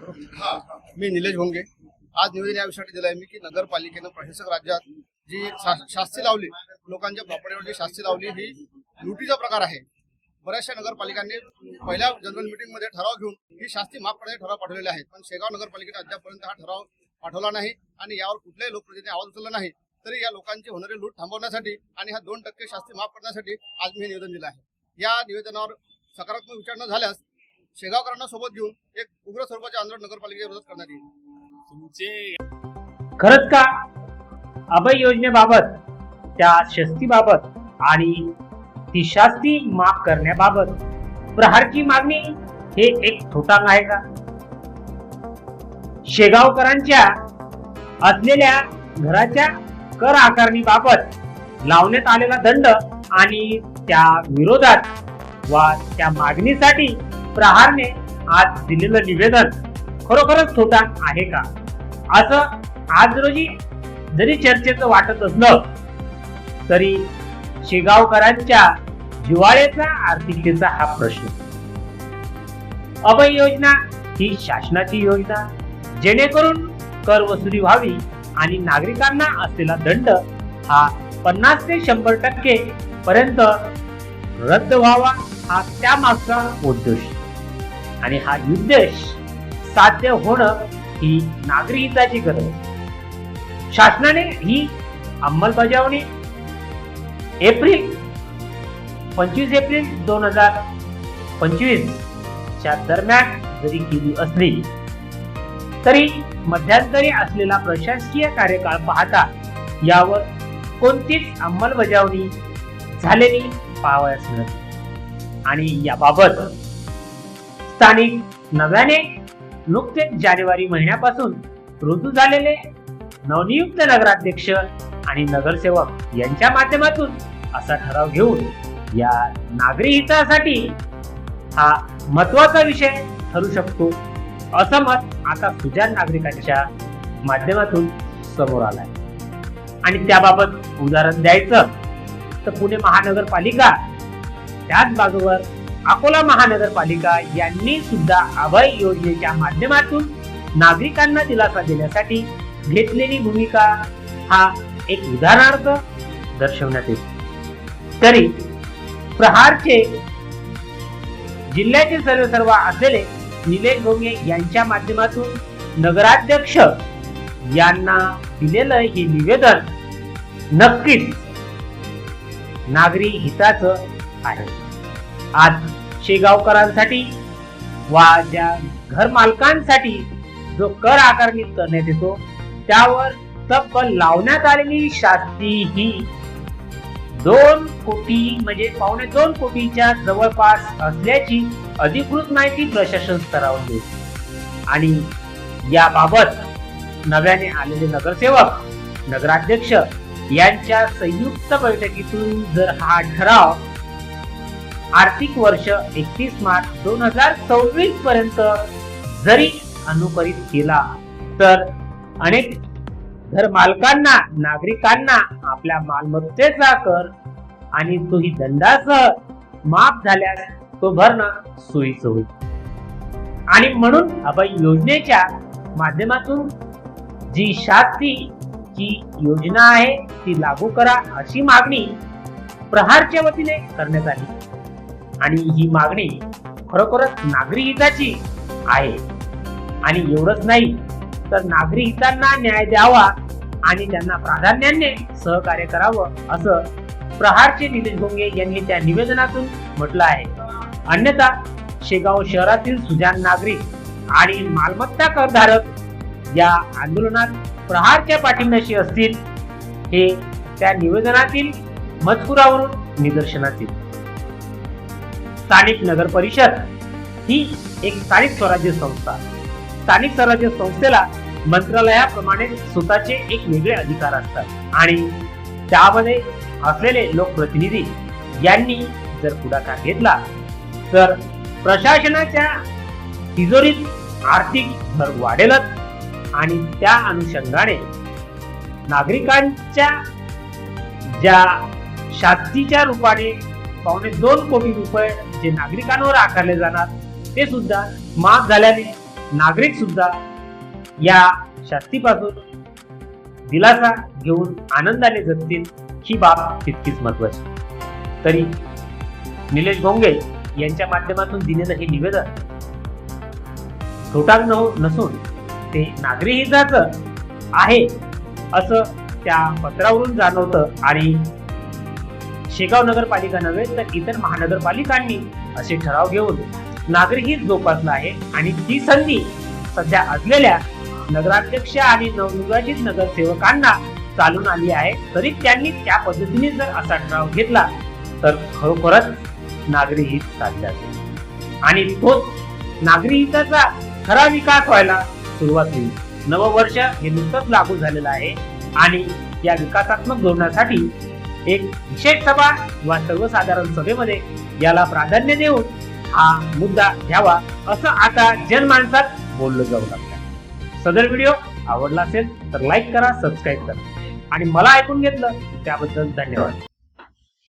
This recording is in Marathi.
मी निलेश भोंगे. आज निवेदन या विषयासाठी दिलं आहे मी की नगरपालिकेनं प्रशासक राज्यात जी शास्ती लावली, लोकांच्या प्रॉपर्टीवर जी शास्ती लावली, ही लुटीचा प्रकार आहे. बऱ्याचशा नगरपालिकांनी पहिल्या जनरल मीटिंगमध्ये ठराव घेऊन ही शास्ती माफ करण्याचे ठराव पाठवलेले आहेत, पण शेगाव नगरपालिकेने अद्यापर्यंत हा ठराव पाठवला नाही आणि यावर कुठल्याही लोकप्रतिनिधीने आवाज उचलला नाही. तरी या लोकांची होणारी लूट थांबवण्यासाठी आणि हा 2% शास्ती माफ करण्यासाठी आज मी हे निवेदन दिलं आहे. या निवेदनावर सकारात्मक विचार न झाल्यास शेगावकरांना सोबत घेऊन एक उग्र स्वरूपाचे आंदोलन नगरपालिकेच्या विरोधात करण्यात येईल. खरंच का अभय योजनेबाबत, त्या शास्तीबाबत आणि ती शास्ती माफ करण्याबाबत प्रहारची मागणी हे एक थोटांग आहे का? शेगावकरांच्या असलेल्या घराच्या कर आकारणीबाबत लावण्यात आलेला दंड आणि त्या विरोधात वा त्या मागणीसाठी प्रहारने आज दिलेलं निवेदन खरोखरच थोटांग आहे का, असं आज रोजी जरी चर्चेचं वाटत असलं तरी शेगावकरांच्या जिव्हाळ्याचा, आर्थिकतेचा हा प्रश्न. अभय योजना ही शासनाची योजना, जेणेकरून कर वसुली व्हावी आणि नागरिकांना असलेला दंड हा 50 ते 100% पर्यंत रद्द व्हावा, हा त्या मागचा उद्देश. आणि हा उद्देश साध्य होणं ही नागरी हिताची गरज. शासनाने ही अंमलबजावणी 25 एप्रिल 2025 च्या दरम्यान जरी केली असली तरी मध्यंतरी असलेला प्रशासकीय कार्यकाळ पाहता यावर कोणतीच अंमलबजावणी झालेली पाहावयास मिळत. आणि याबाबत स्थानिक नव्याने नुकतेच जानेवारी महिन्यापासून रुजू झालेले नवनियुक्त नगराध्यक्ष आणि नगरसेवक यांच्या माध्यमातून असा ठराव घेऊन या नागरी हितासाठी हा महत्वाचा विषय ठरू शकतो, असं मत आता सुजाण नागरिकांच्या माध्यमातून समोर आलंय. आणि त्याबाबत उदाहरण द्यायचं तर पुणे महानगरपालिका, त्याच बाजूवर अकोला महानगरपालिका यांनी सुद्धा अभय योजनेच्या माध्यमातून नागरिकांना दिलासा देण्यासाठी घेतलेली भूमिका हा एक उदाहरणार्थ दर्शवण्यात येतो. तरी प्रहारचे जिल्ह्याचे सर्वेसर्वा असलेले निलेश भोंगे यांच्या माध्यमातून नगराध्यक्ष यांना दिलेलं हे निवेदन नक्कीच नागरी हिताचं आहे. आज शेगावकरांसाठी वा ज्या घर मालकांसाठी जो कर आकारणी करण्यात येतो त्यावर तब्बल लावण्यात आलेली शास्ती ही 2 कोटी म्हणजे 2.25 कोटीच्या जवळपास असल्याची अधिकृत माहिती प्रशासन स्तरावर देते. आणि याबाबत नव्याने आलेले नगरसेवक, नगराध्यक्ष यांच्या संयुक्त बैठकीतून जर हा ठराव आर्थिक वर्ष 31 मार्च 2026 पर्यंत जरी अनुकरित केला तर अनेक घर मालकांना, नागरिकांना आपल्या मालमत्तेचा कर आणि तोही दंडासह माफ झाल्यास तो भरणं सोयीचं होईल. आणि म्हणून अभय योजनेच्या माध्यमातून जी शास्तीची योजना आहे ती लागू करा, अशी मागणी प्रहारच्या वतीने करण्यात आली. आणि ही मागणी खरोखरच नागरी हिताची आहे. आणि एवढंच नाही तर नागरी हितांना न्याय द्यावा आणि त्यांना प्राधान्याने सहकार्य करावं, असं प्रहारचे निलेश भोंगे यांनी त्या निवेदनातून म्हटलं आहे. अन्यथा शेगाव शहरातील सुजाण नागरिक आणि मालमत्ता करधारक या आंदोलनात प्रहारच्या पाठिंब्याशी असतील, हे त्या निवेदनातील मजकुरावरून निदर्शनास येईल. स्थानिक नगर परिषद ही एक स्थानिक स्वराज्य संस्था. स्थानिक स्वराज्य संस्थेला मंत्रालयाप्रमाणे स्वतःचे एक वेगळे अधिकार असतात आणि त्यामध्ये असलेले लोकप्रतिनिधी यांनी जर पुढाकार घेतला तर प्रशासनाच्या तिजोरीत आर्थिक भर वाढेलच. आणि त्या अनुषंगाने नागरिकांच्या ज्या शास्तीच्या रूपाने 2.25 कोटी रुपये जे नागरिकांवर आकारले जाणार ते सुद्धा माफ झाल्याने नागरिक सुद्धा या शास्तीपासून दिलासा घेऊन आनंदाने जगतील ही बाब तितकीच महत्वाची। तरी निलेश भोंगे यांच्या माध्यमातून दिलेलं हे निवेदन खोटांग नसून ते नागरी हिताचं आहे असं त्या पत्रावरून जाणवतं आणि शेगाव नगरपालिका नव्हे तर इतर महानगरपालिकांनी असे ठराव घेऊन नागरी हित जोपासलं आहे आणि ती संधी सध्या असलेल्या नगराध्यक्ष आणि नवनिर्वाचित नगरसेवकांना चालून आली आहे। तरी त्यांनी त्या पद्धतीने जर असा ठराव घेतला तर खरोखरच नागरी हित साधले जाते आणि तोच नागरी हिताचा खरा विकास व्हायला सुरुवात होईल। नववर्ष हे नुकतंच लागू झालेलं आहे आणि या विकासात्मक धोरणासाठी एक विशेष सभा वा सर्वसाधारण सभेमध्ये याला प्राधान्य देऊन हा मुद्दा घ्यावा असं आता जनमानसात बोललं जाऊ लागलं। सदर व्हिडिओ आवडला असेल तर लाईक करा, सबस्क्राईब करा आणि मला ऐकून घेतलं त्याबद्दल धन्यवाद।